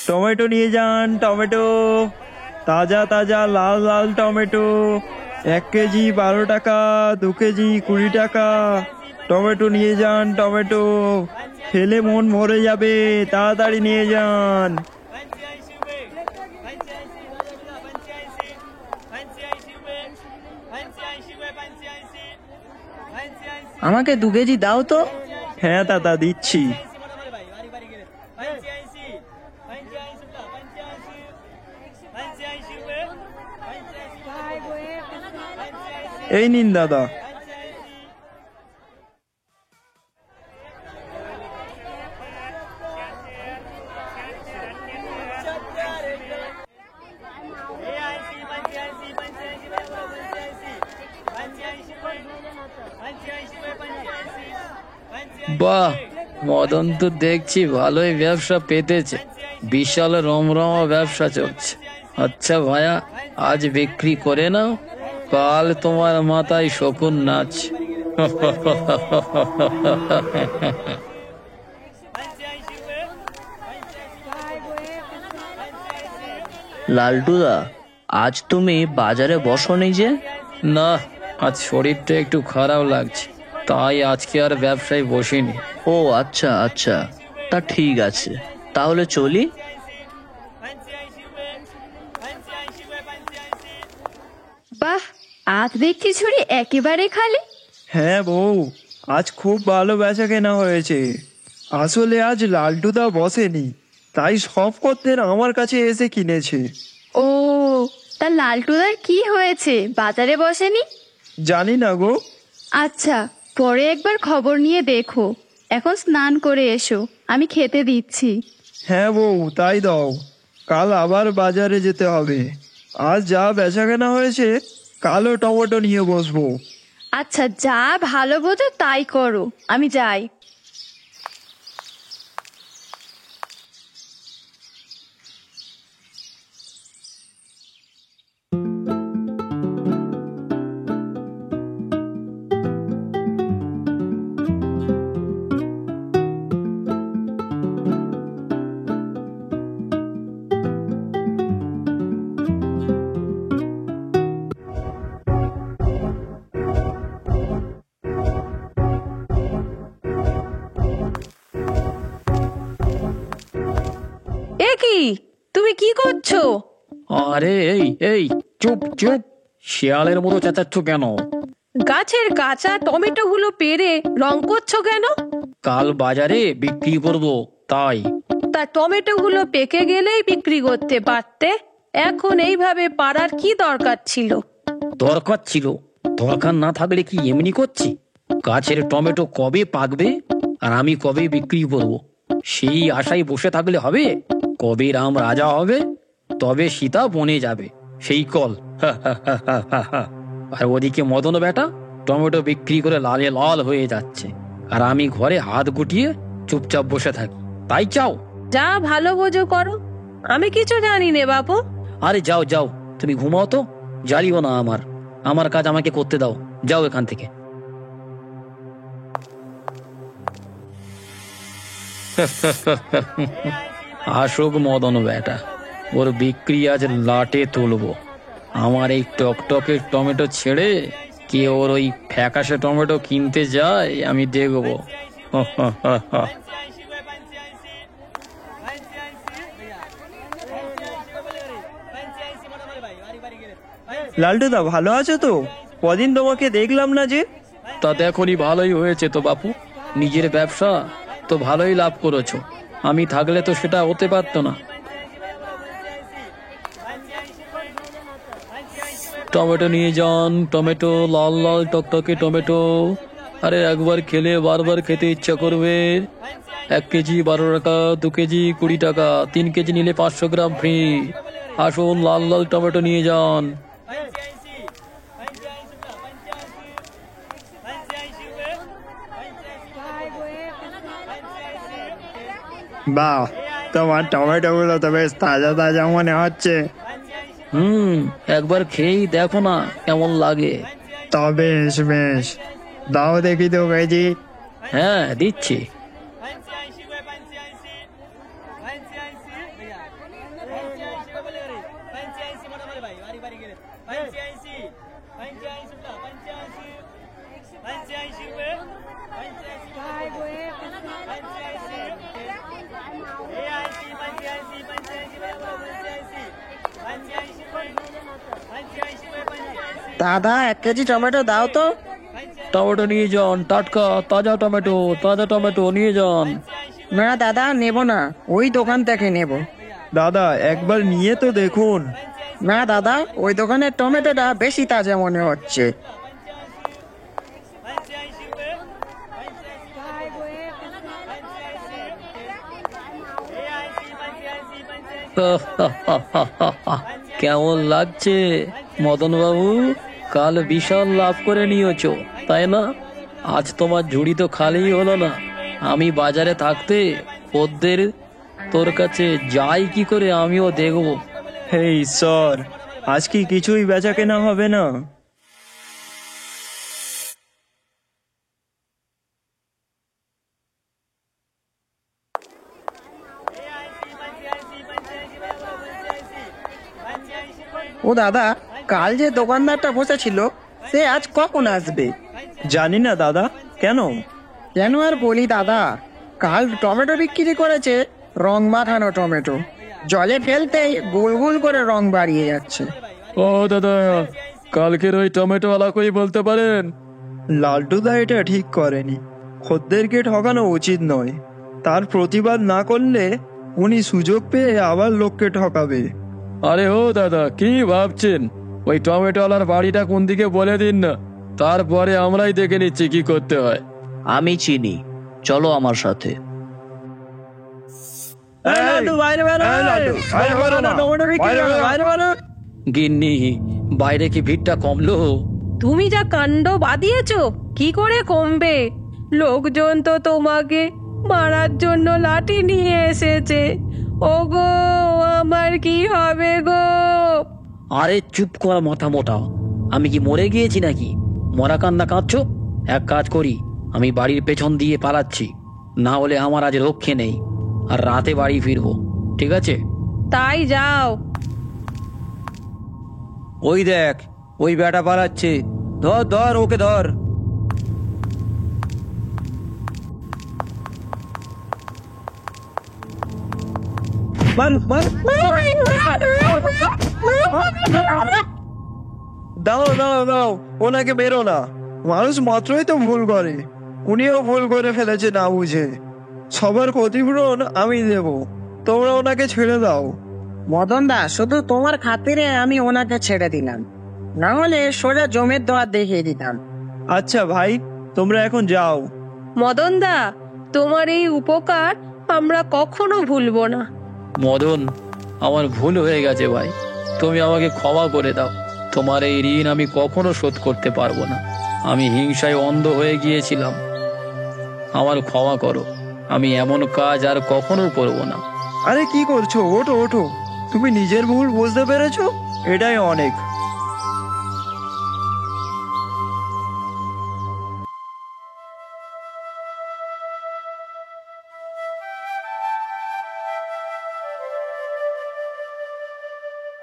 Tomato নিয়ে যান, tomato তাজা তাজা লাল লাল টমেটো। 1 কেজি 12 টাকা, 2 কেজি 20 টাকা। টমেটো নিয়ে যান, টমেটো খেলে মন ভরে যাবে, তাড়াতাড়ি নিয়ে যান। আমাকে 2 কেজি দাও তো। হ্যাঁ দাদা, দিচ্ছি। এই নিন দাদা। বাহ, মদন তো দেখছি ভালোই ব্যবসা পেতেছে। বিশাল রমরমা ব্যবসা চলছে। আচ্ছা ভাইয়া, আজ বিক্রি করে নাও, কাল তোমার মাথায় শকুন নাচ। লালটুদা, আজ তুমি বাজারে বসোনি যে? না, আজ শরীরটা একটু খারাপ লাগছে, তাই আজকে আর ব্যবসায় বসিনি। ও আচ্ছা আচ্ছা, তা ঠিক আছে, তাহলে চলি। বাহ, আজ দেখছি ঝুড়ি একেবারে খালি। হ্যাঁ বউ, আজ খুব ভালো বেচা কেনা হয়েছে। আসলে আজ লালটুদা বসেনি, তাই সব খদ্দের আমার কাছে এসে কিনেছে। ও, তা লালটুদার কি হয়েছে, বাজারে বসেনি? জানি না গো। আচ্ছা, পরে একবার খবর নিয়ে দেখো। এখন স্নান করে এসো, আমি খেতে দিচ্ছি। হ্যাঁ বউ, তাই দাও। কাল আবার বাজারে যেতে হবে। আজ যা বেচা কেনা হয়েছে, কালও টমেটো নিয়ে বসবো। আচ্ছা, যা ভালো বোঝো তাই করো, আমি যাই। এ কি, তুমি কি করছো? আরে এই এই, চুপ চুপ, শিয়ালের মতো চেঁচাচ্ছ কেন? গাছের কাঁচা টমেটো গুলো পেরে রং করছো কেন? কাল বাজারে বিক্রি করব, তাই। তা টমেটো গুলো পেকে গেলেই বিক্রি করতে পারতে, এখন এইভাবে পারার কি দরকার ছিল? দরকার ছিল? দরকার না থাকলে কি এমনি করছি? গাছের টমেটো কবে পাকবে আর আমি কবে বিক্রি করব, সেই আশায় বসে থাকলে হবে? কবে রাম রাজা হবে, তবে সীতা বনে যাবে, সেই কল। আর ওদিকে মদন বেটা টমেটো বিক্রি করে লালে লাল হয়ে যাচ্ছে, আর আমি ঘরে হাত গুটিয়ে চুপচাপ বসে থাকি, তাই চাও? যা ভালো বোঝো করো, আমি কিছু জানি নে বাবু। আরে যাও যাও, তুমি ঘুমাও তো, জ্বালিও না আমার। আমার কাজ আমাকে করতে দাও, যাও এখান থেকে। আসুক মদন বেটা, ওর বিক্রি আজ লাটে তুলবো। আমার এই টকটকে টমেটো ছেড়ে কে ওর ওই ফ্যাকাশে টমেটো কিনতে যায় আমি দেখবো। লালটুদা, ভালো আছো তো? কদিন তোমাকে দেখলাম না যে। তা দেখনি, ভালোই হয়েছে তো বাপু, নিজের ব্যবসা তো ভালোই লাভ করেছো, আমি থাকলে তো সেটা হতে পারতো না। টমেটো নিয়ে যান, টমেটো লাল লাল টকটকে টমেটো। আরে একবার খেলে বারবার খেতে ইচ্ছা করবে। 1 কেজি 12 টাকা, 2 কেজি 20 টাকা, 3 কেজি নিলে 500 গ্রাম ফ্রি। আসুন, লাল লাল টমেটো নিয়ে যান। বাহ, তোমার টমেটো গুলো তো বেশ তাজা তাজা মনে হচ্ছে। একবার খেয়েই দেখো না কেমন লাগে। তবে বেশ বেশ, দাও দেখি 2 কেজি। হ্যাঁ, দিচ্ছি। দাদা 1 কেজি টমেটো দাও তো। টমেটো নিয়ে যান, টাটকা তাজা টমেটো নিয়ে যান। না দাদা, নেব না, ওই দোকান থেকে নেব। দাদা একবার নিয়ে তো দেখুন। না দাদা, ওই দোকানের টমেটোটা বেশি তাজা মনে হচ্ছে। কেমন লাগছে মদন বাবু? কাল বিশাল লাভ করে নিয়েছো, তাই না? আজ তোমার ঝুড়ি তো খালিই হলো না। আমি বাজারে থাকতে খদ্দের তোর কাছে যাই কি করে আমিও দেখবো। হে ঈশ্বর, আজ কি কিছুই বেচা কেনা হবে না? ও দাদা, কাল যে দোকানদারটা বসেছিল সে আজ কখন আসবে? জানি না দাদা। কেন? কেন আর বলি দাদা, কাল টমেটো বিক্রি করেছে, রং মাখানো টমেটো, জলে ফেলতেই গোল গোল করে রং বাড়িয়ে যাচ্ছে। ও দাদা, কালকের ওই টমেটো আলাকই বলতে পারেন? লালটুদা এটা ঠিক করেনি। খদ্দেরকে ঠকানো উচিত নয়। তার প্রতিবাদ না করলে উনি সুযোগ পেয়ে আবার লোককে ঠকাবে। আরে ও দাদা, কি ভাবছেন? ওই টমেটোওয়ালার বাড়িটা কোন দিকে বলে দিন না, তারপরে আমরাই দেখে নিচ্ছি কি করতে হয়। আমি চিনি, চলো আমার সাথে। গিন্নি, বাইরে কি ভিড়টা কমলো? তুমি যা কাণ্ড বাদিয়েছো, কি করে কমবে? লোকজন তো তোমাকে মারার জন্য লাঠি নিয়ে এসেছে। ওগো, আমার কি হবে গো? আরে চুপ কর মাথা মোটা, আমি কি মরে গিয়েছি নাকি? মরা কান্না কাঁদছো? এক কাজ করি, আমি বাড়ির পেছন দিয়ে পালাচ্ছি, না হলে আমার আজ রক্ষে নেই, আর রাতে বাড়ি ফিরবো, ঠিক আছে? তাই যাও। ওই দেখ, ওই বেটা পালাচ্ছে। ধর ধর, ওকে ধর। দাও দাও দাও, ওনাকে বেরো না। মানুষ মাত্রই তো ভুল করে, উনিও ভুল করে ফেলেছে না বুঝে। সবার ক্ষতিপূরণ আমি দেব, তোমরা ওনাকে ছেড়ে দাও। মদন দা, শুধু তোমার খাতিরে আমি ওনাকে ছেড়ে দিলাম, না হলে সোজা জমির দোয়ার দেখিয়ে দিতাম। আচ্ছা ভাই, তোমরা এখন যাও। মদন দা, তোমার এই উপকার আমরা কখনো ভুলবো না। মদন, আমার ভুল হয়ে গেছে ভাই, তুমি আমাকে ক্ষমা করে দাও। তোমার এই ঋণ আমি কখনো শোধ করতে পারবো না। আমি হিংসায় অন্ধ হয়ে গিয়েছিলাম, আমার ক্ষমা করো। আমি এমন কাজ আর কখনো করব না। আরে কি করছো? ওঠো ওঠো, তুমি নিজের ভুল বুঝতে পেরেছো, এটাই অনেক।